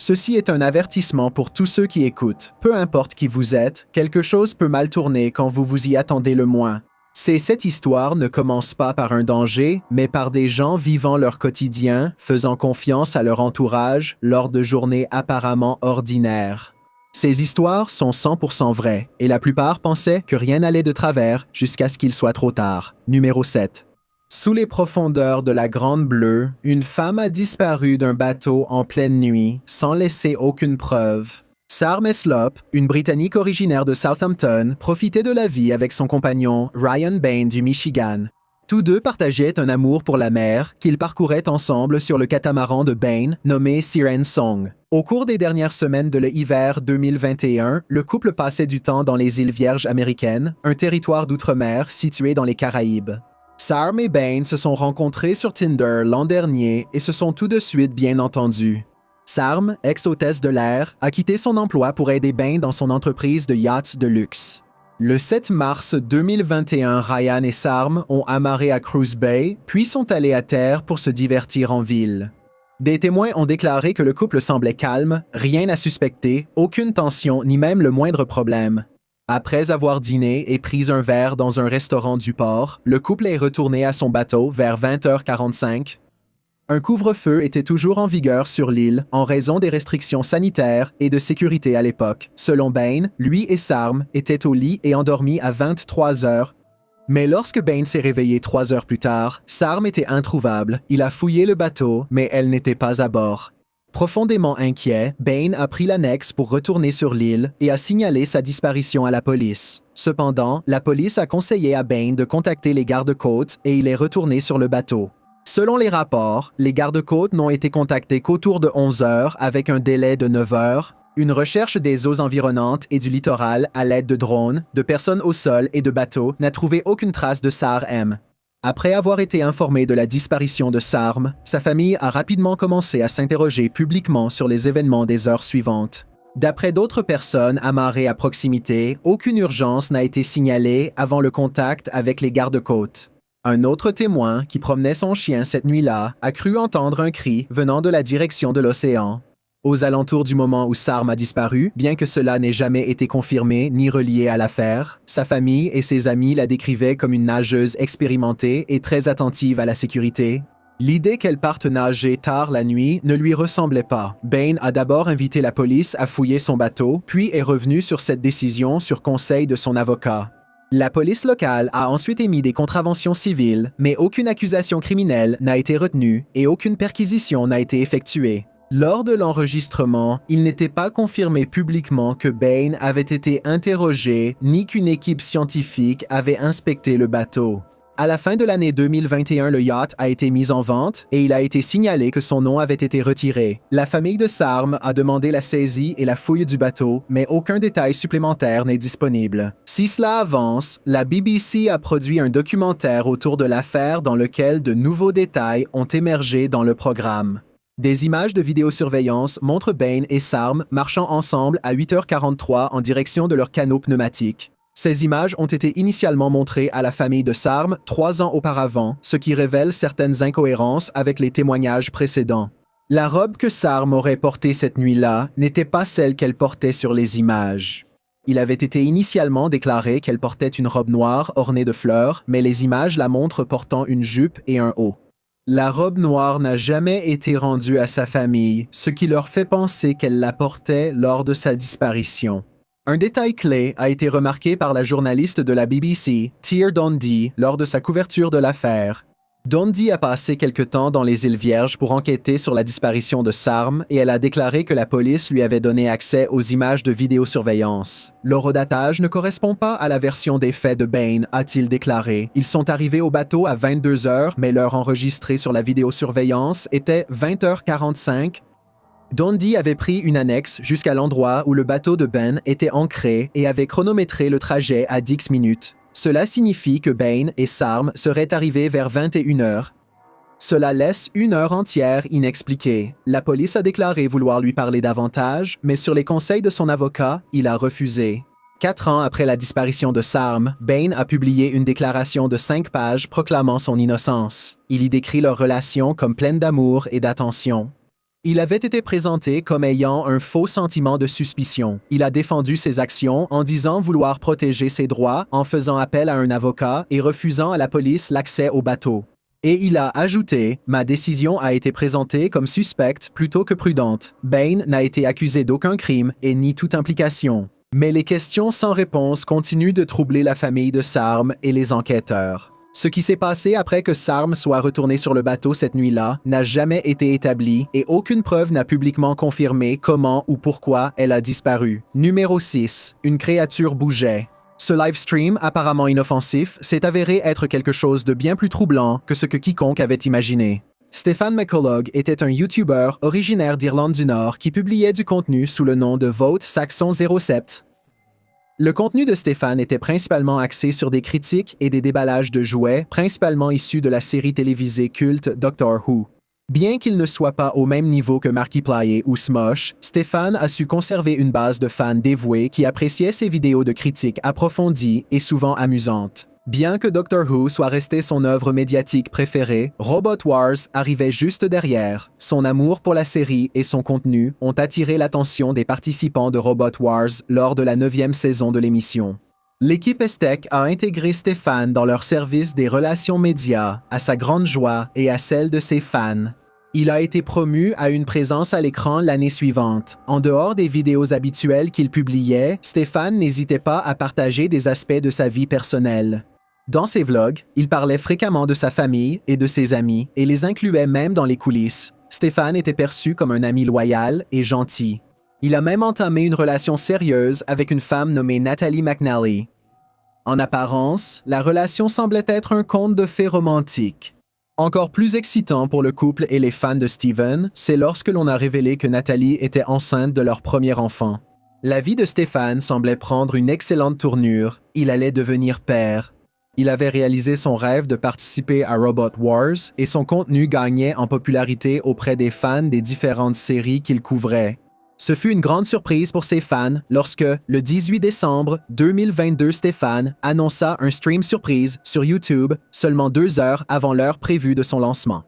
Ceci est un avertissement pour tous ceux qui écoutent. Peu importe qui vous êtes, quelque chose peut mal tourner quand vous vous y attendez le moins. Cette histoire ne commence pas par un danger, mais par des gens vivant leur quotidien, faisant confiance à leur entourage lors de journées apparemment ordinaires. Ces histoires sont 100% vraies, et la plupart pensaient que rien n'allait de travers jusqu'à ce qu'il soit trop tard. Numéro 7. Sous les profondeurs de la Grande Bleue, une femme a disparu d'un bateau en pleine nuit, sans laisser aucune preuve. Sarm Eslop, une Britannique originaire de Southampton, profitait de la vie avec son compagnon Ryan Bain du Michigan. Tous deux partageaient un amour pour la mer qu'ils parcouraient ensemble sur le catamaran de Bain nommé Siren Song. Au cours des dernières semaines de l'hiver 2021, le couple passait du temps dans les îles Vierges américaines, un territoire d'outre-mer situé dans les Caraïbes. Sarm et Bain se sont rencontrés sur Tinder l'an dernier et se sont tout de suite bien entendus. Sarm, ex-hôtesse de l'air, a quitté son emploi pour aider Bain dans son entreprise de yachts de luxe. Le 7 mars 2021, Ryan et Sarm ont amarré à Cruise Bay, puis sont allés à terre pour se divertir en ville. Des témoins ont déclaré que le couple semblait calme, rien à suspecter, aucune tension ni même le moindre problème. Après avoir dîné et pris un verre dans un restaurant du port, le couple est retourné à son bateau vers 20h45. Un couvre-feu était toujours en vigueur sur l'île en raison des restrictions sanitaires et de sécurité à l'époque. Selon Bain, lui et Sarm étaient au lit et endormis à 23h. Mais lorsque Bain s'est réveillé 3 heures plus tard, Sarm était introuvable. Il a fouillé le bateau, mais elle n'était pas à bord. Profondément inquiet, Bain a pris l'annexe pour retourner sur l'île et a signalé sa disparition à la police. Cependant, la police a conseillé à Bain de contacter les gardes-côtes et il est retourné sur le bateau. Selon les rapports, les gardes-côtes n'ont été contactés qu'autour de 11 heures avec un délai de 9 heures. Une recherche des eaux environnantes et du littoral à l'aide de drones, de personnes au sol et de bateaux n'a trouvé aucune trace de Sarm. Après avoir été informé de la disparition de Sarm, sa famille a rapidement commencé à s'interroger publiquement sur les événements des heures suivantes. D'après d'autres personnes amarrées à proximité, aucune urgence n'a été signalée avant le contact avec les gardes-côtes. Un autre témoin, qui promenait son chien cette nuit-là, a cru entendre un cri venant de la direction de l'océan. Aux alentours du moment où Sarm a disparu, bien que cela n'ait jamais été confirmé ni relié à l'affaire, sa famille et ses amis la décrivaient comme une nageuse expérimentée et très attentive à la sécurité. L'idée qu'elle parte nager tard la nuit ne lui ressemblait pas. Bain a d'abord invité la police à fouiller son bateau, puis est revenu sur cette décision sur conseil de son avocat. La police locale a ensuite émis des contraventions civiles, mais aucune accusation criminelle n'a été retenue et aucune perquisition n'a été effectuée. Lors de l'enregistrement, il n'était pas confirmé publiquement que Bain avait été interrogé ni qu'une équipe scientifique avait inspecté le bateau. À la fin de l'année 2021, le yacht a été mis en vente et il a été signalé que son nom avait été retiré. La famille de Sarm a demandé la saisie et la fouille du bateau, mais aucun détail supplémentaire n'est disponible. Si cela avance, la BBC a produit un documentaire autour de l'affaire dans lequel de nouveaux détails ont émergé dans le programme. Des images de vidéosurveillance montrent Bain et Sarm marchant ensemble à 8h43 en direction de leur canot pneumatique. Ces images ont été initialement montrées à la famille de Sarm 3 ans auparavant, ce qui révèle certaines incohérences avec les témoignages précédents. La robe que Sarm aurait portée cette nuit-là n'était pas celle qu'elle portait sur les images. Il avait été initialement déclaré qu'elle portait une robe noire ornée de fleurs, mais les images la montrent portant une jupe et un haut. La robe noire n'a jamais été rendue à sa famille, ce qui leur fait penser qu'elle la portait lors de sa disparition. Un détail clé a été remarqué par la journaliste de la BBC, Tear Dundee, lors de sa couverture de l'affaire. Dundee a passé quelque temps dans les îles Vierges pour enquêter sur la disparition de Sarm et elle a déclaré que la police lui avait donné accès aux images de vidéosurveillance. L'horodatage ne correspond pas à la version des faits de Bain, a-t-il déclaré. Ils sont arrivés au bateau à 22h, mais l'heure enregistrée sur la vidéosurveillance était 20h45. Dundee avait pris une annexe jusqu'à l'endroit où le bateau de Bain était ancré et avait chronométré le trajet à 10 minutes. Cela signifie que Bain et Sarm seraient arrivés vers 21h. Cela laisse une heure entière inexpliquée. La police a déclaré vouloir lui parler davantage, mais sur les conseils de son avocat, il a refusé. 4 ans après la disparition de Sarm, Bain a publié une déclaration de 5 pages proclamant son innocence. Il y décrit leur relation comme pleine d'amour et d'attention. Il avait été présenté comme ayant un faux sentiment de suspicion. Il a défendu ses actions en disant vouloir protéger ses droits, en faisant appel à un avocat et refusant à la police l'accès au bateau. Et il a ajouté « Ma décision a été présentée comme suspecte plutôt que prudente. Bain n'a été accusé d'aucun crime et nie toute implication. » Mais les questions sans réponse continuent de troubler la famille de Sarm et les enquêteurs. Ce qui s'est passé après que Sarm soit retourné sur le bateau cette nuit-là n'a jamais été établi et aucune preuve n'a publiquement confirmé comment ou pourquoi elle a disparu. Numéro 6. Une créature bougeait. Ce live stream, apparemment inoffensif, s'est avéré être quelque chose de bien plus troublant que ce que quiconque avait imaginé. Stefan McCullough était un YouTuber originaire d'Irlande du Nord qui publiait du contenu sous le nom de Vote Saxon 07. Le contenu de Stefan était principalement axé sur des critiques et des déballages de jouets, principalement issus de la série télévisée culte Doctor Who. Bien qu'il ne soit pas au même niveau que Markiplier ou Smosh, Stefan a su conserver une base de fans dévoués qui appréciaient ses vidéos de critiques approfondies et souvent amusantes. Bien que Doctor Who soit resté son œuvre médiatique préférée, Robot Wars arrivait juste derrière. Son amour pour la série et son contenu ont attiré l'attention des participants de Robot Wars lors de la 9e saison de l'émission. L'équipe Estec a intégré Stefan dans leur service des relations médias, à sa grande joie et à celle de ses fans. Il a été promu à une présence à l'écran l'année suivante. En dehors des vidéos habituelles qu'il publiait, Stefan n'hésitait pas à partager des aspects de sa vie personnelle. Dans ses vlogs, il parlait fréquemment de sa famille et de ses amis et les incluait même dans les coulisses. Stefan était perçu comme un ami loyal et gentil. Il a même entamé une relation sérieuse avec une femme nommée Natalie McNally. En apparence, la relation semblait être un conte de fées romantique. Encore plus excitant pour le couple et les fans de Steven, c'est lorsque l'on a révélé que Natalie était enceinte de leur premier enfant. La vie de Stefan semblait prendre une excellente tournure. Il allait devenir père. Il avait réalisé son rêve de participer à Robot Wars et son contenu gagnait en popularité auprès des fans des différentes séries qu'il couvrait. Ce fut une grande surprise pour ses fans lorsque, le 18 décembre 2022, Stefan annonça un stream surprise sur YouTube seulement 2 heures avant l'heure prévue de son lancement.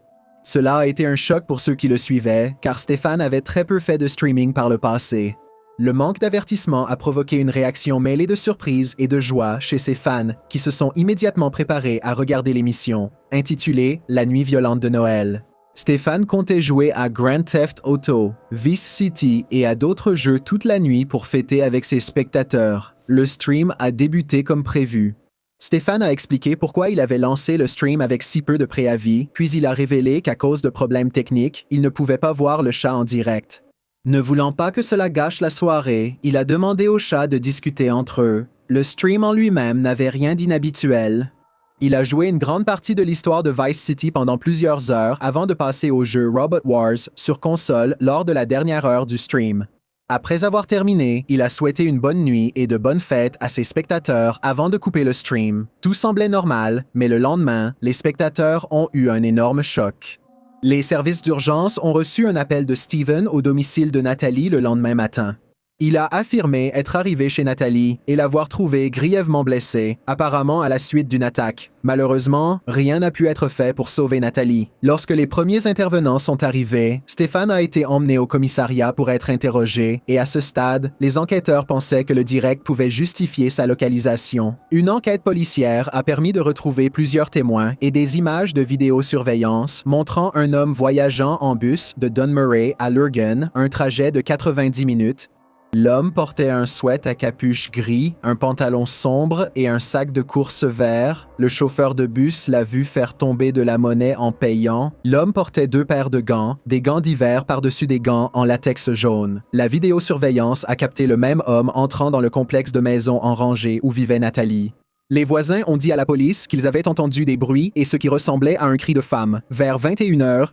Cela a été un choc pour ceux qui le suivaient, car Stefan avait très peu fait de streaming par le passé. Le manque d'avertissement a provoqué une réaction mêlée de surprise et de joie chez ses fans qui se sont immédiatement préparés à regarder l'émission, intitulée « La nuit violente de Noël ». Stefan comptait jouer à Grand Theft Auto, Vice City et à d'autres jeux toute la nuit pour fêter avec ses spectateurs. Le stream a débuté comme prévu. Stefan a expliqué pourquoi il avait lancé le stream avec si peu de préavis, puis il a révélé qu'à cause de problèmes techniques, il ne pouvait pas voir le chat en direct. Ne voulant pas que cela gâche la soirée, il a demandé au chat de discuter entre eux. Le stream en lui-même n'avait rien d'inhabituel. Il a joué une grande partie de l'histoire de Vice City pendant plusieurs heures avant de passer au jeu Robot Wars sur console lors de la dernière heure du stream. Après avoir terminé, il a souhaité une bonne nuit et de bonnes fêtes à ses spectateurs avant de couper le stream. Tout semblait normal, mais le lendemain, les spectateurs ont eu un énorme choc. Les services d'urgence ont reçu un appel de Steven au domicile de Natalie le lendemain matin. Il a affirmé être arrivé chez Natalie et l'avoir trouvée grièvement blessée, apparemment à la suite d'une attaque. Malheureusement, rien n'a pu être fait pour sauver Natalie. Lorsque les premiers intervenants sont arrivés, Stefan a été emmené au commissariat pour être interrogé et à ce stade, les enquêteurs pensaient que le direct pouvait justifier sa localisation. Une enquête policière a permis de retrouver plusieurs témoins et des images de vidéosurveillance montrant un homme voyageant en bus de Dunmurray à Lurgan, un trajet de 90 minutes. L'homme portait un sweat à capuche gris, un pantalon sombre et un sac de course vert. Le chauffeur de bus l'a vu faire tomber de la monnaie en payant. L'homme portait 2 paires de gants, des gants d'hiver par-dessus des gants en latex jaune. La vidéosurveillance a capté le même homme entrant dans le complexe de maisons en rangée où vivait Natalie. Les voisins ont dit à la police qu'ils avaient entendu des bruits et ce qui ressemblait à un cri de femme. Vers 21h,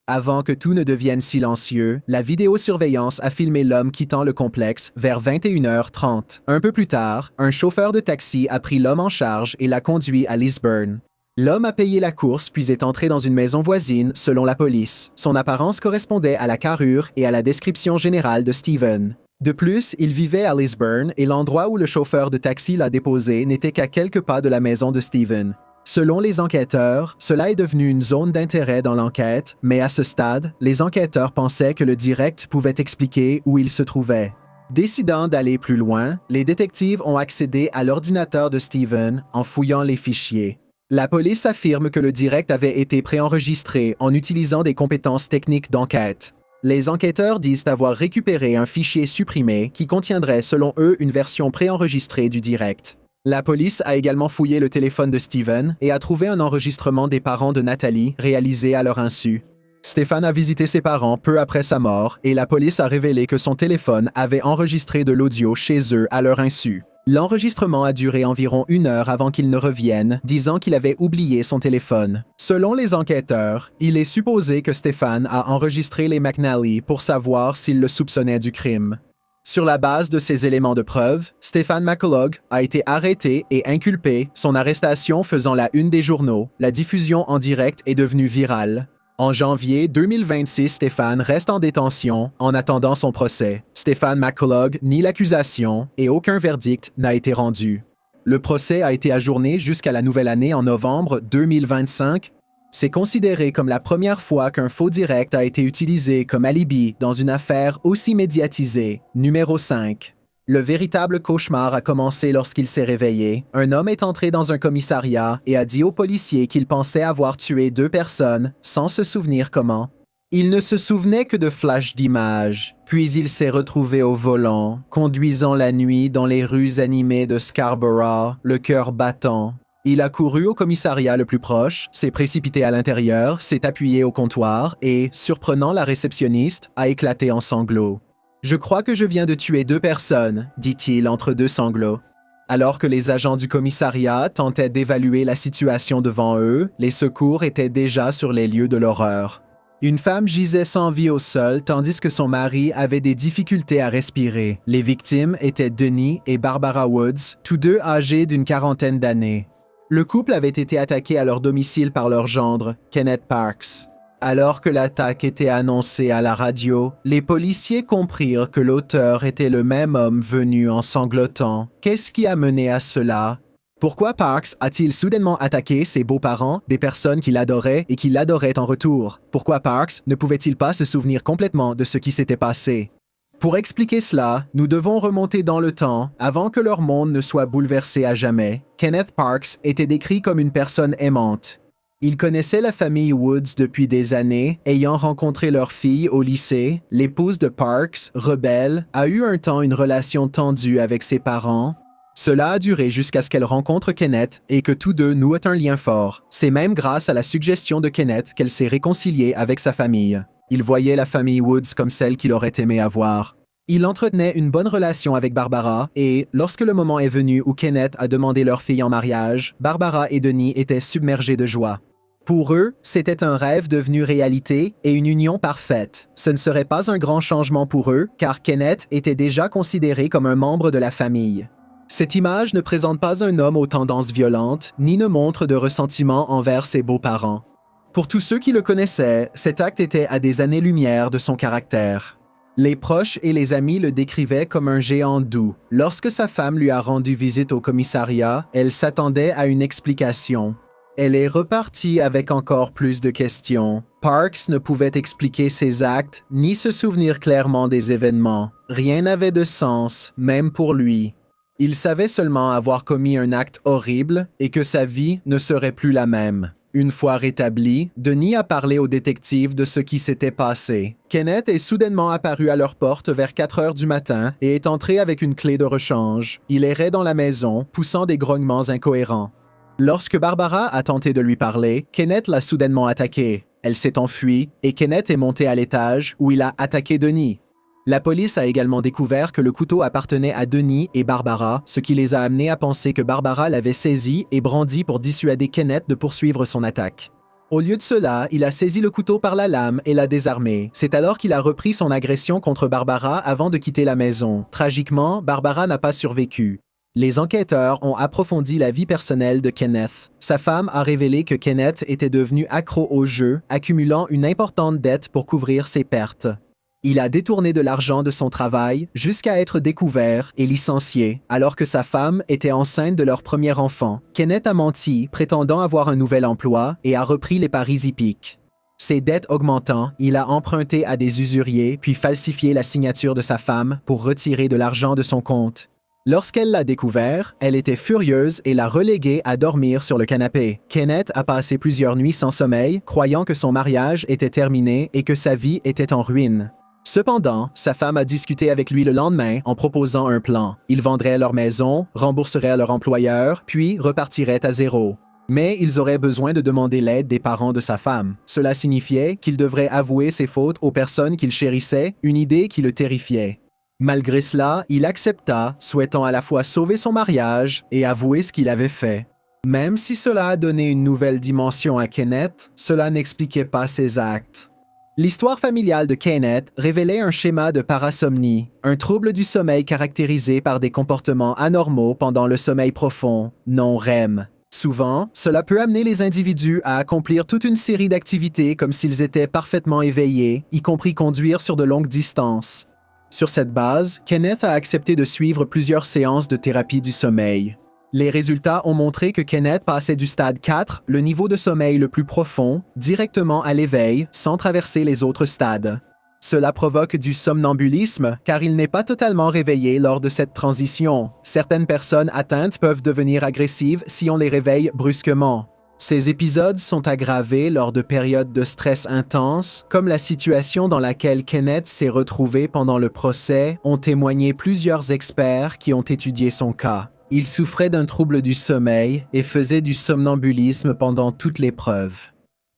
avant que tout ne devienne silencieux, la vidéosurveillance a filmé l'homme quittant le complexe vers 21h30. Un peu plus tard, un chauffeur de taxi a pris l'homme en charge et l'a conduit à Lisburn. L'homme a payé la course puis est entré dans une maison voisine, selon la police. Son apparence correspondait à la carrure et à la description générale de Steven. De plus, il vivait à Lisburn et l'endroit où le chauffeur de taxi l'a déposé n'était qu'à quelques pas de la maison de Steven. Selon les enquêteurs, cela est devenu une zone d'intérêt dans l'enquête, mais à ce stade, les enquêteurs pensaient que le direct pouvait expliquer où il se trouvait. Décidant d'aller plus loin, les détectives ont accédé à l'ordinateur de Steven en fouillant les fichiers. La police affirme que le direct avait été préenregistré en utilisant des compétences techniques d'enquête. Les enquêteurs disent avoir récupéré un fichier supprimé qui contiendrait, selon eux, une version préenregistrée du direct. La police a également fouillé le téléphone de Steven et a trouvé un enregistrement des parents de Nathalie réalisé à leur insu. Stéphane a visité ses parents peu après sa mort et la police a révélé que son téléphone avait enregistré de l'audio chez eux à leur insu. L'enregistrement a duré environ 1 heure avant qu'il ne revienne, disant qu'il avait oublié son téléphone. Selon les enquêteurs, il est supposé que Stéphane a enregistré les McNally pour savoir s'il le soupçonnait du crime. Sur la base de ces éléments de preuve, Stéphane McCullough a été arrêté et inculpé, son arrestation faisant la une des journaux. La diffusion en direct est devenue virale. En janvier 2026, Stéphane reste en détention en attendant son procès. Stéphane McCullough nie l'accusation et aucun verdict n'a été rendu. Le procès a été ajourné jusqu'à la nouvelle année en novembre 2025. C'est considéré comme la première fois qu'un faux direct a été utilisé comme alibi dans une affaire aussi médiatisée. Numéro 5. Le véritable cauchemar a commencé lorsqu'il s'est réveillé. Un homme est entré dans un commissariat et a dit aux policiers qu'il pensait avoir tué 2 personnes, sans se souvenir comment. Il ne se souvenait que de flashs d'images. Puis il s'est retrouvé au volant, conduisant la nuit dans les rues animées de Scarborough, le cœur battant. Il a couru au commissariat le plus proche, s'est précipité à l'intérieur, s'est appuyé au comptoir et, surprenant la réceptionniste, a éclaté en sanglots. « Je crois que je viens de tuer 2 personnes », dit-il entre 2 sanglots. Alors que les agents du commissariat tentaient d'évaluer la situation devant eux, les secours étaient déjà sur les lieux de l'horreur. Une femme gisait sans vie au sol tandis que son mari avait des difficultés à respirer. Les victimes étaient Denis et Barbara Woods, tous deux âgés d'une 40aine d'années. Le couple avait été attaqué à leur domicile par leur gendre, Kenneth Parks. Alors que l'attaque était annoncée à la radio, les policiers comprirent que l'auteur était le même homme venu en sanglotant. Qu'est-ce qui a mené à cela? Pourquoi Parks a-t-il soudainement attaqué ses beaux-parents, des personnes qu'il adorait et qui l'adoraient en retour? Pourquoi Parks ne pouvait-il pas se souvenir complètement de ce qui s'était passé? Pour expliquer cela, nous devons remonter dans le temps, avant que leur monde ne soit bouleversé à jamais. Kenneth Parks était décrit comme une personne aimante. Il connaissait la famille Woods depuis des années, ayant rencontré leur fille au lycée. L'épouse de Parks, rebelle, a eu un temps une relation tendue avec ses parents. Cela a duré jusqu'à ce qu'elle rencontre Kenneth et que tous deux nouent un lien fort. C'est même grâce à la suggestion de Kenneth qu'elle s'est réconciliée avec sa famille. Il voyait la famille Woods comme celle qu'il aurait aimé avoir. Il entretenait une bonne relation avec Barbara et, lorsque le moment est venu où Kenneth a demandé leur fille en mariage, Barbara et Denis étaient submergés de joie. Pour eux, c'était un rêve devenu réalité et une union parfaite. Ce ne serait pas un grand changement pour eux, car Kenneth était déjà considéré comme un membre de la famille. Cette image ne présente pas un homme aux tendances violentes, ni ne montre de ressentiment envers ses beaux-parents. Pour tous ceux qui le connaissaient, cet acte était à des années-lumière de son caractère. Les proches et les amis le décrivaient comme un géant doux. Lorsque sa femme lui a rendu visite au commissariat, elle s'attendait à une explication. Elle est repartie avec encore plus de questions. Parks ne pouvait expliquer ses actes, ni se souvenir clairement des événements. Rien n'avait de sens, même pour lui. Il savait seulement avoir commis un acte horrible et que sa vie ne serait plus la même. Une fois rétabli, Denis a parlé aux détectives de ce qui s'était passé. Kenneth est soudainement apparu à leur porte vers 4 heures du matin et est entré avec une clé de rechange. Il errait dans la maison, poussant des grognements incohérents. Lorsque Barbara a tenté de lui parler, Kenneth l'a soudainement attaquée. Elle s'est enfuie et Kenneth est monté à l'étage où il a attaqué Denis. La police a également découvert que le couteau appartenait à Denis et Barbara, ce qui les a amenés à penser que Barbara l'avait saisi et brandi pour dissuader Kenneth de poursuivre son attaque. Au lieu de cela, il a saisi le couteau par la lame et l'a désarmé. C'est alors qu'il a repris son agression contre Barbara avant de quitter la maison. Tragiquement, Barbara n'a pas survécu. Les enquêteurs ont approfondi la vie personnelle de Kenneth. Sa femme a révélé que Kenneth était devenu accro au jeu, accumulant une importante dette pour couvrir ses pertes. Il a détourné de l'argent de son travail jusqu'à être découvert et licencié, alors que sa femme était enceinte de leur premier enfant. Kenneth a menti, prétendant avoir un nouvel emploi, et a repris les paris hippiques. Ses dettes augmentant, il a emprunté à des usuriers puis falsifié la signature de sa femme pour retirer de l'argent de son compte. Lorsqu'elle l'a découvert, elle était furieuse et l'a relégué à dormir sur le canapé. Kenneth a passé plusieurs nuits sans sommeil, croyant que son mariage était terminé et que sa vie était en ruine. Cependant, sa femme a discuté avec lui le lendemain en proposant un plan. Ils vendraient leur maison, rembourseraient leur employeur, puis repartiraient à zéro. Mais ils auraient besoin de demander l'aide des parents de sa femme. Cela signifiait qu'il devrait avouer ses fautes aux personnes qu'il chérissait, une idée qui le terrifiait. Malgré cela, il accepta, souhaitant à la fois sauver son mariage et avouer ce qu'il avait fait. Même si cela a donné une nouvelle dimension à Kenneth, cela n'expliquait pas ses actes. L'histoire familiale de Kenneth révélait un schéma de parasomnie, un trouble du sommeil caractérisé par des comportements anormaux pendant le sommeil profond, non REM. Souvent, cela peut amener les individus à accomplir toute une série d'activités comme s'ils étaient parfaitement éveillés, y compris conduire sur de longues distances. Sur cette base, Kenneth a accepté de suivre plusieurs séances de thérapie du sommeil. Les résultats ont montré que Kenneth passait du stade 4, le niveau de sommeil le plus profond, directement à l'éveil, sans traverser les autres stades. Cela provoque du somnambulisme, car il n'est pas totalement réveillé lors de cette transition. Certaines personnes atteintes peuvent devenir agressives si on les réveille brusquement. Ces épisodes sont aggravés lors de périodes de stress intense, comme la situation dans laquelle Kenneth s'est retrouvé pendant le procès, ont témoigné plusieurs experts qui ont étudié son cas. Il souffrait d'un trouble du sommeil et faisait du somnambulisme pendant toute l'épreuve.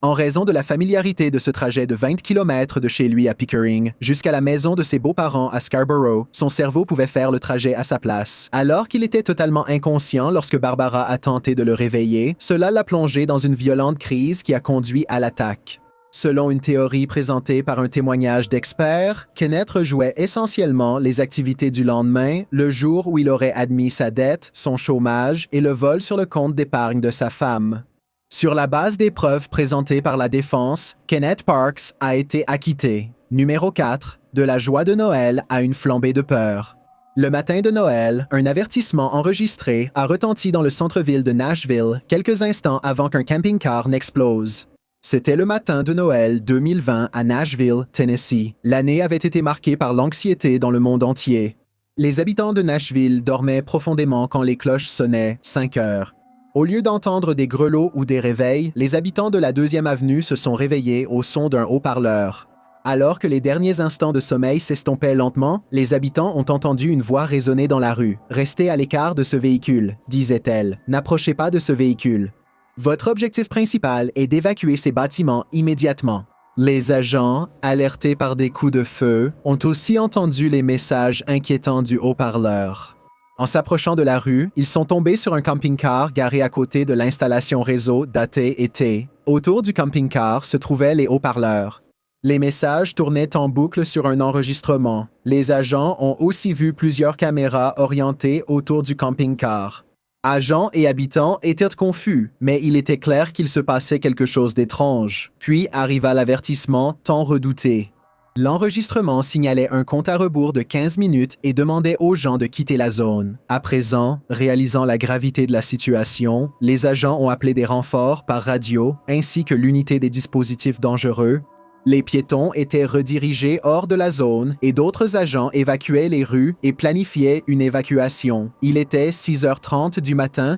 En raison de la familiarité de ce trajet de 20 km de chez lui à Pickering jusqu'à la maison de ses beaux-parents à Scarborough, son cerveau pouvait faire le trajet à sa place. Alors qu'il était totalement inconscient lorsque Barbara a tenté de le réveiller, cela l'a plongé dans une violente crise qui a conduit à l'attaque. Selon une théorie présentée par un témoignage d'experts, Kenneth rejouait essentiellement les activités du lendemain, le jour où il aurait admis sa dette, son chômage et le vol sur le compte d'épargne de sa femme. Sur la base des preuves présentées par la défense, Kenneth Parks a été acquitté. Numéro 4. De la joie de Noël à une flambée de peur. Le matin de Noël, un avertissement enregistré a retenti dans le centre-ville de Nashville quelques instants avant qu'un camping-car n'explose. C'était le matin de Noël 2020 à Nashville, Tennessee. L'année avait été marquée par l'anxiété dans le monde entier. Les habitants de Nashville dormaient profondément quand les cloches sonnaient 5 heures. Au lieu d'entendre des grelots ou des réveils, les habitants de la 2e avenue se sont réveillés au son d'un haut-parleur. Alors que les derniers instants de sommeil s'estompaient lentement, les habitants ont entendu une voix résonner dans la rue. « Restez à l'écart de ce véhicule », disait-elle. « N'approchez pas de ce véhicule. Votre objectif principal est d'évacuer ces bâtiments immédiatement. » Les agents, alertés par des coups de feu, ont aussi entendu les messages inquiétants du haut-parleur. En s'approchant de la rue, ils sont tombés sur un camping-car garé à côté de l'installation réseau d'AT&T. Autour du camping-car se trouvaient les haut-parleurs. Les messages tournaient en boucle sur un enregistrement. Les agents ont aussi vu plusieurs caméras orientées autour du camping-car. Agents et habitants étaient confus, mais il était clair qu'il se passait quelque chose d'étrange. Puis arriva l'avertissement tant redouté. L'enregistrement signalait un compte à rebours de 15 minutes et demandait aux gens de quitter la zone. À présent, réalisant la gravité de la situation, les agents ont appelé des renforts par radio ainsi que l'unité des dispositifs dangereux. Les piétons étaient redirigés hors de la zone et d'autres agents évacuaient les rues et planifiaient une évacuation. Il était 6h30 du matin,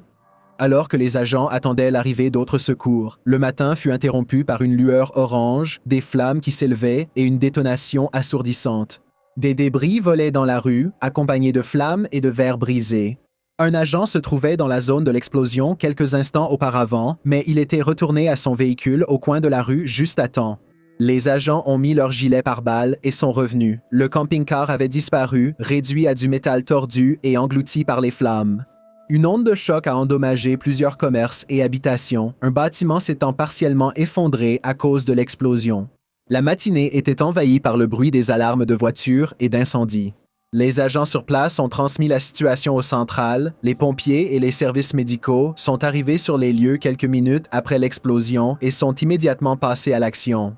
alors que les agents attendaient l'arrivée d'autres secours. Le matin fut interrompu par une lueur orange, des flammes qui s'élevaient et une détonation assourdissante. Des débris volaient dans la rue, accompagnés de flammes et de verres brisés. Un agent se trouvait dans la zone de l'explosion quelques instants auparavant, mais il était retourné à son véhicule au coin de la rue juste à temps. Les agents ont mis leur gilet pare-balles et sont revenus. Le camping-car avait disparu, réduit à du métal tordu et englouti par les flammes. Une onde de choc a endommagé plusieurs commerces et habitations, un bâtiment s'étant partiellement effondré à cause de l'explosion. La matinée était envahie par le bruit des alarmes de voitures et d'incendies. Les agents sur place ont transmis la situation aux centrales, les pompiers et les services médicaux sont arrivés sur les lieux quelques minutes après l'explosion et sont immédiatement passés à l'action.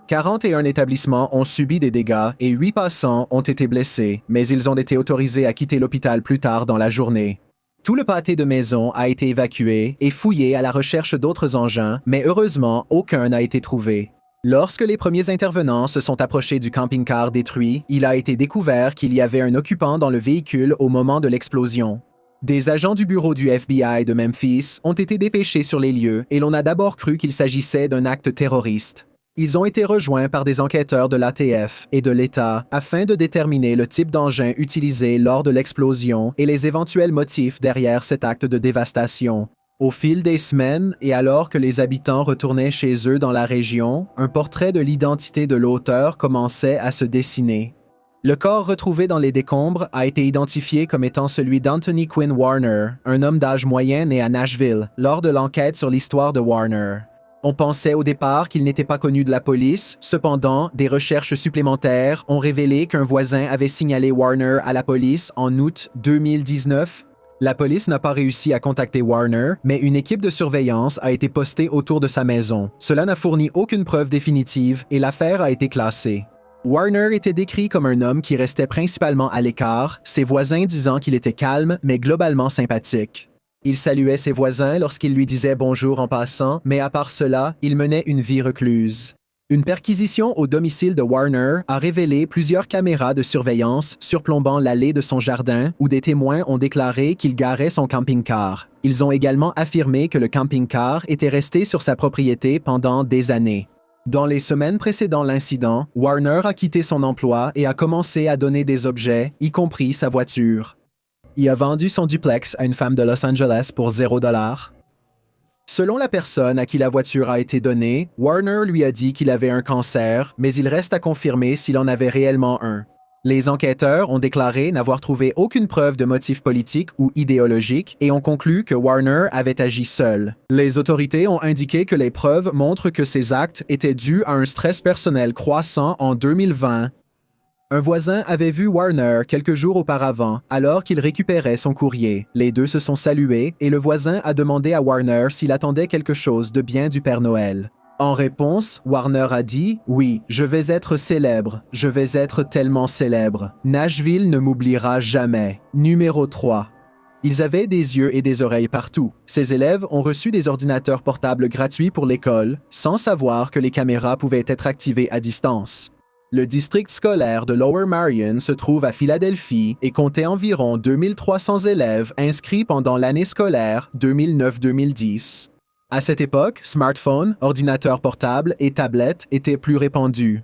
41 établissements ont subi des dégâts et 8 passants ont été blessés, mais ils ont été autorisés à quitter l'hôpital plus tard dans la journée. Tout le pâté de maisons a été évacué et fouillé à la recherche d'autres engins, mais heureusement, aucun n'a été trouvé. Lorsque les premiers intervenants se sont approchés du camping-car détruit, il a été découvert qu'il y avait un occupant dans le véhicule au moment de l'explosion. Des agents du bureau du FBI de Memphis ont été dépêchés sur les lieux et l'on a d'abord cru qu'il s'agissait d'un acte terroriste. Ils ont été rejoints par des enquêteurs de l'ATF et de l'État afin de déterminer le type d'engin utilisé lors de l'explosion et les éventuels motifs derrière cet acte de dévastation. Au fil des semaines, et alors que les habitants retournaient chez eux dans la région, un portrait de l'identité de l'auteur commençait à se dessiner. Le corps retrouvé dans les décombres a été identifié comme étant celui d'Anthony Quinn Warner, un homme d'âge moyen né à Nashville, lors de l'enquête sur l'histoire de Warner. On pensait au départ qu'il n'était pas connu de la police, cependant, des recherches supplémentaires ont révélé qu'un voisin avait signalé Warner à la police en août 2019. La police n'a pas réussi à contacter Warner, mais une équipe de surveillance a été postée autour de sa maison. Cela n'a fourni aucune preuve définitive et l'affaire a été classée. Warner était décrit comme un homme qui restait principalement à l'écart, ses voisins disant qu'il était calme mais globalement sympathique. Il saluait ses voisins lorsqu'ils lui disaient bonjour en passant, mais à part cela, il menait une vie recluse. Une perquisition au domicile de Warner a révélé plusieurs caméras de surveillance surplombant l'allée de son jardin où des témoins ont déclaré qu'il garait son camping-car. Ils ont également affirmé que le camping-car était resté sur sa propriété pendant des années. Dans les semaines précédant l'incident, Warner a quitté son emploi et a commencé à donner des objets, y compris sa voiture. Il a vendu son duplex à une femme de Los Angeles pour $0. Selon la personne à qui la voiture a été donnée, Warner lui a dit qu'il avait un cancer, mais il reste à confirmer s'il en avait réellement un. Les enquêteurs ont déclaré n'avoir trouvé aucune preuve de motif politique ou idéologique et ont conclu que Warner avait agi seul. Les autorités ont indiqué que les preuves montrent que ces actes étaient dus à un stress personnel croissant en 2020. Un voisin avait vu Warner quelques jours auparavant, alors qu'il récupérait son courrier. Les deux se sont salués et le voisin a demandé à Warner s'il attendait quelque chose de bien du Père Noël. En réponse, Warner a dit « Oui, je vais être célèbre. Je vais être tellement célèbre. Nashville ne m'oubliera jamais. Numéro 3. » Ils avaient des yeux et des oreilles partout. Ces élèves ont reçu des ordinateurs portables gratuits pour l'école, sans savoir que les caméras pouvaient être activées à distance. Le district scolaire de Lower Marion se trouve à Philadelphie et comptait environ 2300 élèves inscrits pendant l'année scolaire 2009-2010. À cette époque, smartphones, ordinateurs portables et tablettes étaient plus répandus.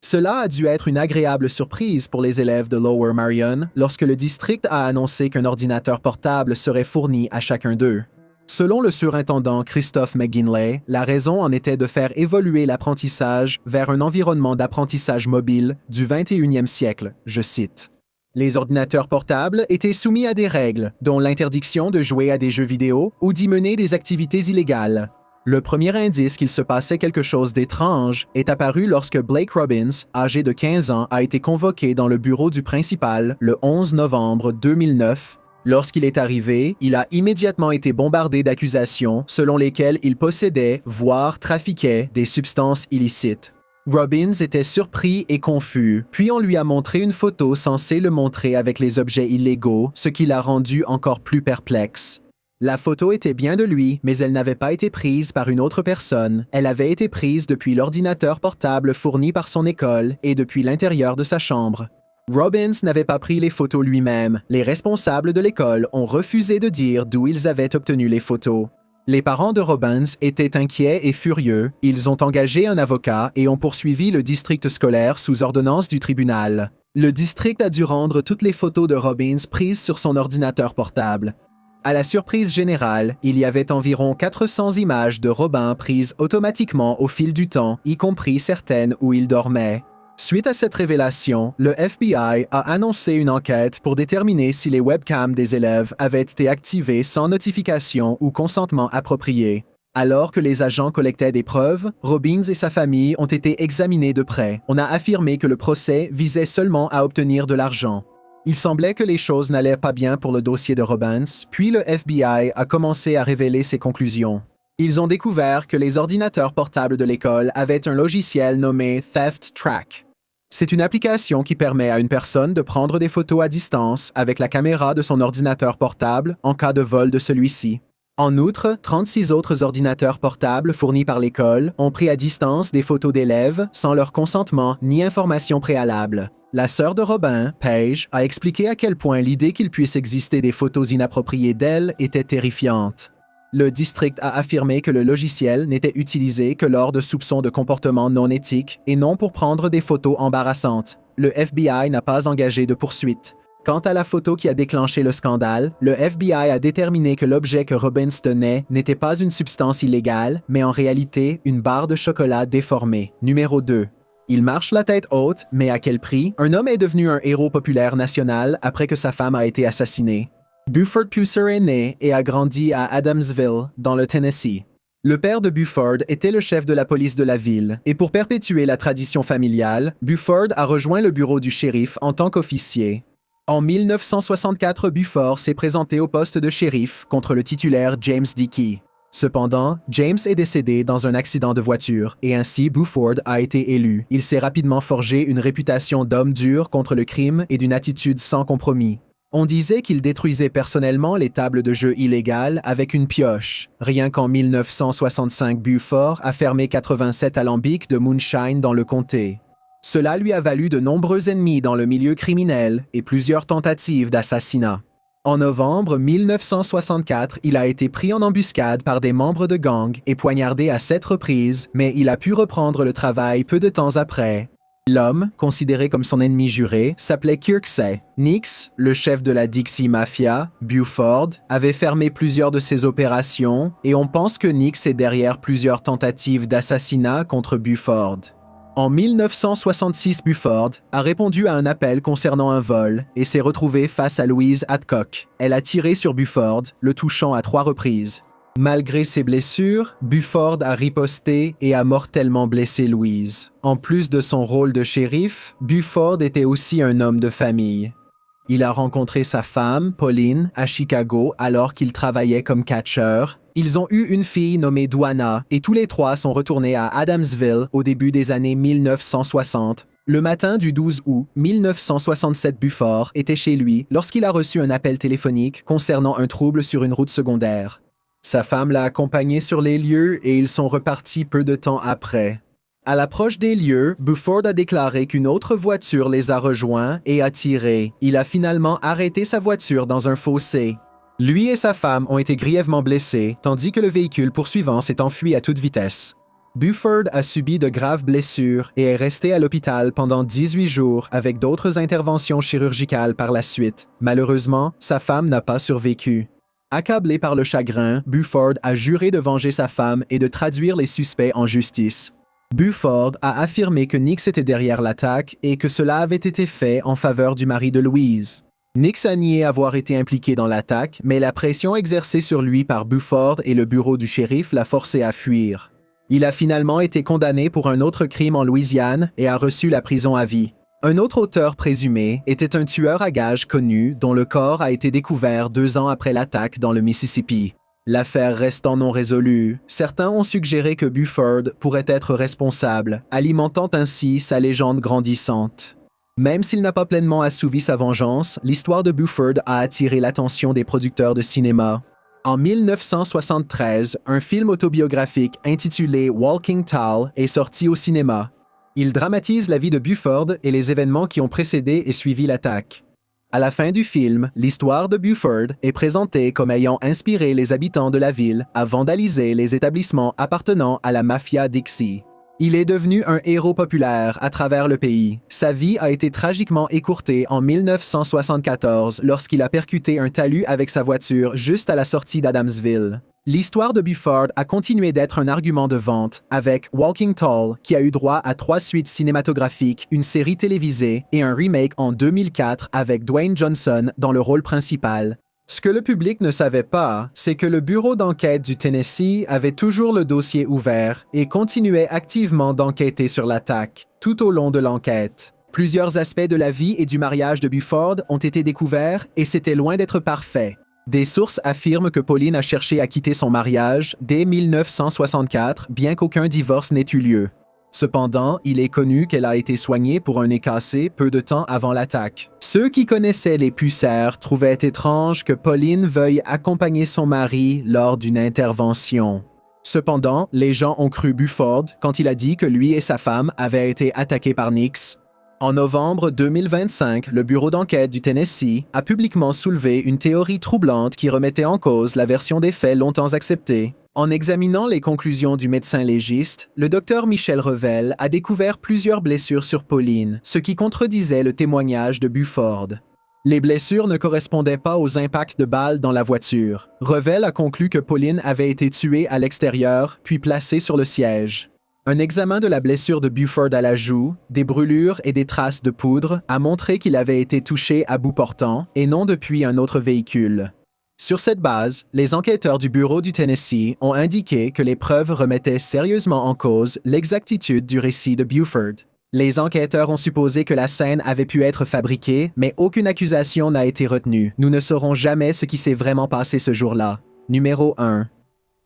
Cela a dû être une agréable surprise pour les élèves de Lower Marion lorsque le district a annoncé qu'un ordinateur portable serait fourni à chacun d'eux. Selon le surintendant Christophe McGinley, la raison en était de faire évoluer l'apprentissage vers un environnement d'apprentissage mobile du 21e siècle, je cite. Les ordinateurs portables étaient soumis à des règles, dont l'interdiction de jouer à des jeux vidéo ou d'y mener des activités illégales. Le premier indice qu'il se passait quelque chose d'étrange est apparu lorsque Blake Robbins, âgé de 15 ans, a été convoqué dans le bureau du principal le 11 novembre 2009. Lorsqu'il est arrivé, il a immédiatement été bombardé d'accusations selon lesquelles il possédait, voire trafiquait, des substances illicites. Robbins était surpris et confus, puis on lui a montré une photo censée le montrer avec les objets illégaux, ce qui l'a rendu encore plus perplexe. La photo était bien de lui, mais elle n'avait pas été prise par une autre personne. Elle avait été prise depuis l'ordinateur portable fourni par son école et depuis l'intérieur de sa chambre. Robbins n'avait pas pris les photos lui-même. Les responsables de l'école ont refusé de dire d'où ils avaient obtenu les photos. Les parents de Robbins étaient inquiets et furieux. Ils ont engagé un avocat et ont poursuivi le district scolaire sous ordonnance du tribunal. Le district a dû rendre toutes les photos de Robbins prises sur son ordinateur portable. À la surprise générale, il y avait environ 400 images de Robin prises automatiquement au fil du temps, y compris certaines où il dormait. Suite à cette révélation, le FBI a annoncé une enquête pour déterminer si les webcams des élèves avaient été activées sans notification ou consentement approprié. Alors que les agents collectaient des preuves, Robbins et sa famille ont été examinés de près. On a affirmé que le procès visait seulement à obtenir de l'argent. Il semblait que les choses n'allaient pas bien pour le dossier de Robbins, puis le FBI a commencé à révéler ses conclusions. Ils ont découvert que les ordinateurs portables de l'école avaient un logiciel nommé Theft Track. C'est une application qui permet à une personne de prendre des photos à distance avec la caméra de son ordinateur portable en cas de vol de celui-ci. En outre, 36 autres ordinateurs portables fournis par l'école ont pris à distance des photos d'élèves sans leur consentement ni information préalable. La sœur de Robin, Paige, a expliqué à quel point l'idée qu'il puisse exister des photos inappropriées d'elle était terrifiante. Le district a affirmé que le logiciel n'était utilisé que lors de soupçons de comportement non éthique et non pour prendre des photos embarrassantes. Le FBI n'a pas engagé de poursuite. Quant à la photo qui a déclenché le scandale, le FBI a déterminé que l'objet que Robbins tenait n'était pas une substance illégale, mais en réalité une barre de chocolat déformée. Numéro 2. Il marche la tête haute, mais à quel prix? Un homme est devenu un héros populaire national après que sa femme a été assassinée. Buford Pusser est né et a grandi à Adamsville, dans le Tennessee. Le père de Buford était le chef de la police de la ville, et pour perpétuer la tradition familiale, Buford a rejoint le bureau du shérif en tant qu'officier. En 1964, Buford s'est présenté au poste de shérif contre le titulaire James Dickey. Cependant, James est décédé dans un accident de voiture, et ainsi Buford a été élu. Il s'est rapidement forgé une réputation d'homme dur contre le crime et d'une attitude sans compromis. On disait qu'il détruisait personnellement les tables de jeu illégales avec une pioche. Rien qu'en 1965, Buford a fermé 87 alambics de moonshine dans le comté. Cela lui a valu de nombreux ennemis dans le milieu criminel et plusieurs tentatives d'assassinat. En novembre 1964, il a été pris en embuscade par des membres de gang et poignardé à 7 reprises, mais il a pu reprendre le travail peu de temps après. L'homme, considéré comme son ennemi juré, s'appelait Kirksey. Nix, le chef de la Dixie Mafia, Buford, avait fermé plusieurs de ses opérations et on pense que Nix est derrière plusieurs tentatives d'assassinat contre Buford. En 1966, Buford a répondu à un appel concernant un vol et s'est retrouvé face à Louise Adcock. Elle a tiré sur Buford, le touchant à 3 reprises. Malgré ses blessures, Buford a riposté et a mortellement blessé Louise. En plus de son rôle de shérif, Buford était aussi un homme de famille. Il a rencontré sa femme, Pauline, à Chicago alors qu'il travaillait comme catcheur. Ils ont eu une fille nommée Dwana et tous les 3 sont retournés à Adamsville au début des années 1960. Le matin du 12 août 1967, Buford était chez lui lorsqu'il a reçu un appel téléphonique concernant un trouble sur une route secondaire. Sa femme l'a accompagné sur les lieux et ils sont repartis peu de temps après. À l'approche des lieux, Buford a déclaré qu'une autre voiture les a rejoints et a tiré. Il a finalement arrêté sa voiture dans un fossé. Lui et sa femme ont été grièvement blessés, tandis que le véhicule poursuivant s'est enfui à toute vitesse. Buford a subi de graves blessures et est resté à l'hôpital pendant 18 jours avec d'autres interventions chirurgicales par la suite. Malheureusement, sa femme n'a pas survécu. Accablé par le chagrin, Buford a juré de venger sa femme et de traduire les suspects en justice. Buford a affirmé que Nix était derrière l'attaque et que cela avait été fait en faveur du mari de Louise. Nix a nié avoir été impliqué dans l'attaque, mais la pression exercée sur lui par Buford et le bureau du shérif l'a forcé à fuir. Il a finalement été condamné pour un autre crime en Louisiane et a reçu la prison à vie. Un autre auteur présumé était un tueur à gages connu dont le corps a été découvert 2 ans après l'attaque dans le Mississippi. L'affaire restant non résolue, certains ont suggéré que Buford pourrait être responsable, alimentant ainsi sa légende grandissante. Même s'il n'a pas pleinement assouvi sa vengeance, l'histoire de Buford a attiré l'attention des producteurs de cinéma. En 1973, un film autobiographique intitulé Walking Tall est sorti au cinéma. Il dramatise la vie de Buford et les événements qui ont précédé et suivi l'attaque. À la fin du film, l'histoire de Buford est présentée comme ayant inspiré les habitants de la ville à vandaliser les établissements appartenant à la mafia Dixie. Il est devenu un héros populaire à travers le pays. Sa vie a été tragiquement écourtée en 1974 lorsqu'il a percuté un talus avec sa voiture juste à la sortie d'Adamsville. L'histoire de Buford a continué d'être un argument de vente avec Walking Tall, qui a eu droit à 3 suites cinématographiques, une série télévisée et un remake en 2004 avec Dwayne Johnson dans le rôle principal. Ce que le public ne savait pas, c'est que le bureau d'enquête du Tennessee avait toujours le dossier ouvert et continuait activement d'enquêter sur l'attaque, tout au long de l'enquête. Plusieurs aspects de la vie et du mariage de Buford ont été découverts et c'était loin d'être parfait. Des sources affirment que Pauline a cherché à quitter son mariage dès 1964, bien qu'aucun divorce n'ait eu lieu. Cependant, il est connu qu'elle a été soignée pour un nez cassé peu de temps avant l'attaque. Ceux qui connaissaient les Pucers trouvaient étrange que Pauline veuille accompagner son mari lors d'une intervention. Cependant, les gens ont cru Buford quand il a dit que lui et sa femme avaient été attaqués par Nix. En novembre 2025, le bureau d'enquête du Tennessee a publiquement soulevé une théorie troublante qui remettait en cause la version des faits longtemps acceptée. En examinant les conclusions du médecin légiste, le docteur Michel Revel a découvert plusieurs blessures sur Pauline, ce qui contredisait le témoignage de Buford. Les blessures ne correspondaient pas aux impacts de balles dans la voiture. Revel a conclu que Pauline avait été tuée à l'extérieur, puis placée sur le siège. Un examen de la blessure de Buford à la joue, des brûlures et des traces de poudre a montré qu'il avait été touché à bout portant et non depuis un autre véhicule. Sur cette base, les enquêteurs du bureau du Tennessee ont indiqué que les preuves remettaient sérieusement en cause l'exactitude du récit de Buford. Les enquêteurs ont supposé que la scène avait pu être fabriquée, mais aucune accusation n'a été retenue. Nous ne saurons jamais ce qui s'est vraiment passé ce jour-là. Numéro 1.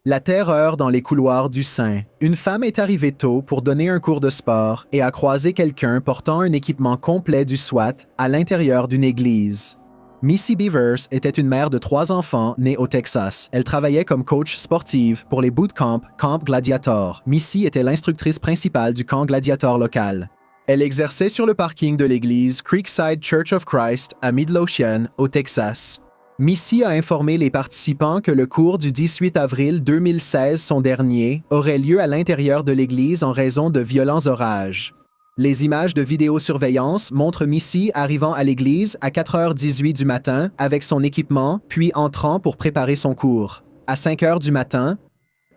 La terreur dans les couloirs du sein. Une femme est arrivée tôt pour donner un cours de sport et a croisé quelqu'un portant un équipement complet du SWAT à l'intérieur d'une église. Missy Beavers était une mère de 3 enfants née au Texas. Elle travaillait comme coach sportive pour les bootcamps Camp Gladiator. Missy était l'instructrice principale du camp Gladiator local. Elle exerçait sur le parking de l'église Creekside Church of Christ à Midlothian, au Texas. Missy a informé les participants que le cours du 18 avril 2016, son dernier, aurait lieu à l'intérieur de l'église en raison de violents orages. Les images de vidéosurveillance montrent Missy arrivant à l'église à 4h18 du matin avec son équipement, puis entrant pour préparer son cours. À 5h du matin,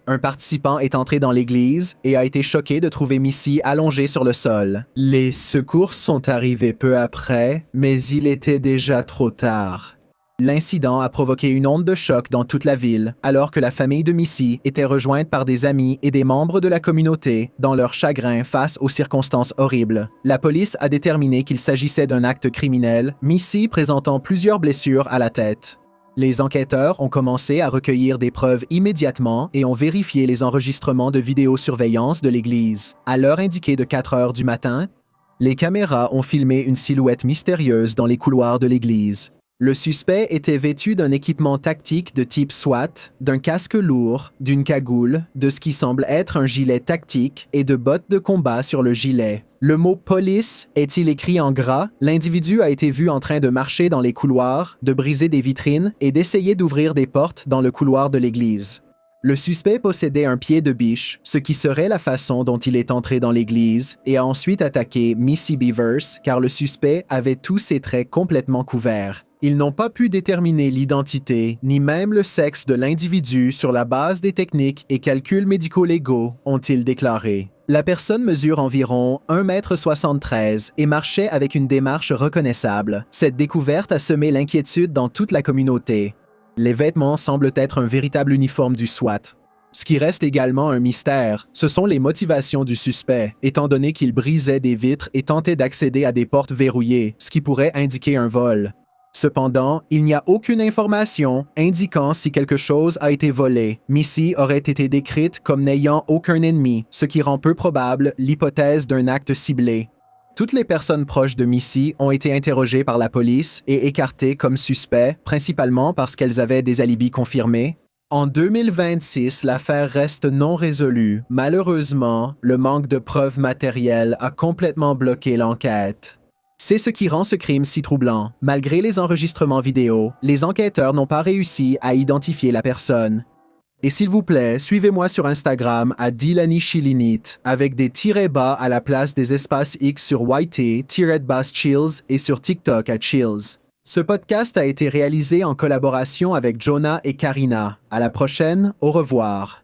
un participant est entré dans l'église et a été choqué de trouver Missy allongée sur le sol. Les secours sont arrivés peu après, mais il était déjà trop tard. L'incident a provoqué une onde de choc dans toute la ville, alors que la famille de Missy était rejointe par des amis et des membres de la communauté dans leur chagrin face aux circonstances horribles. La police a déterminé qu'il s'agissait d'un acte criminel, Missy présentant plusieurs blessures à la tête. Les enquêteurs ont commencé à recueillir des preuves immédiatement et ont vérifié les enregistrements de vidéosurveillance de l'église. À l'heure indiquée de 4 heures du matin, les caméras ont filmé une silhouette mystérieuse dans les couloirs de l'église. Le suspect était vêtu d'un équipement tactique de type SWAT, d'un casque lourd, d'une cagoule, de ce qui semble être un gilet tactique et de bottes de combat sur le gilet. Le mot « police » est-il écrit en gras? L'individu a été vu en train de marcher dans les couloirs, de briser des vitrines et d'essayer d'ouvrir des portes dans le couloir de l'église. Le suspect possédait un pied de biche, ce qui serait la façon dont il est entré dans l'église, et a ensuite attaqué Missy Beavers car le suspect avait tous ses traits complètement couverts. Ils n'ont pas pu déterminer l'identité, ni même le sexe de l'individu sur la base des techniques et calculs médico-légaux, ont-ils déclaré. La personne mesure environ 1,73 m et marchait avec une démarche reconnaissable. Cette découverte a semé l'inquiétude dans toute la communauté. Les vêtements semblent être un véritable uniforme du SWAT. Ce qui reste également un mystère, ce sont les motivations du suspect, étant donné qu'il brisait des vitres et tentait d'accéder à des portes verrouillées, ce qui pourrait indiquer un vol. Cependant, il n'y a aucune information indiquant si quelque chose a été volé. Missy aurait été décrite comme n'ayant aucun ennemi, ce qui rend peu probable l'hypothèse d'un acte ciblé. Toutes les personnes proches de Missy ont été interrogées par la police et écartées comme suspects, principalement parce qu'elles avaient des alibis confirmés. En 2026, l'affaire reste non résolue. Malheureusement, le manque de preuves matérielles a complètement bloqué l'enquête. C'est ce qui rend ce crime si troublant. Malgré les enregistrements vidéo, les enquêteurs n'ont pas réussi à identifier la personne. Et s'il vous plaît, suivez-moi sur Instagram à Dilani Chilinit avec des tirets bas à la place des espaces X sur YT-Chills et sur TikTok à Chills. Ce podcast a été réalisé en collaboration avec Jonah et Karina. À la prochaine, au revoir.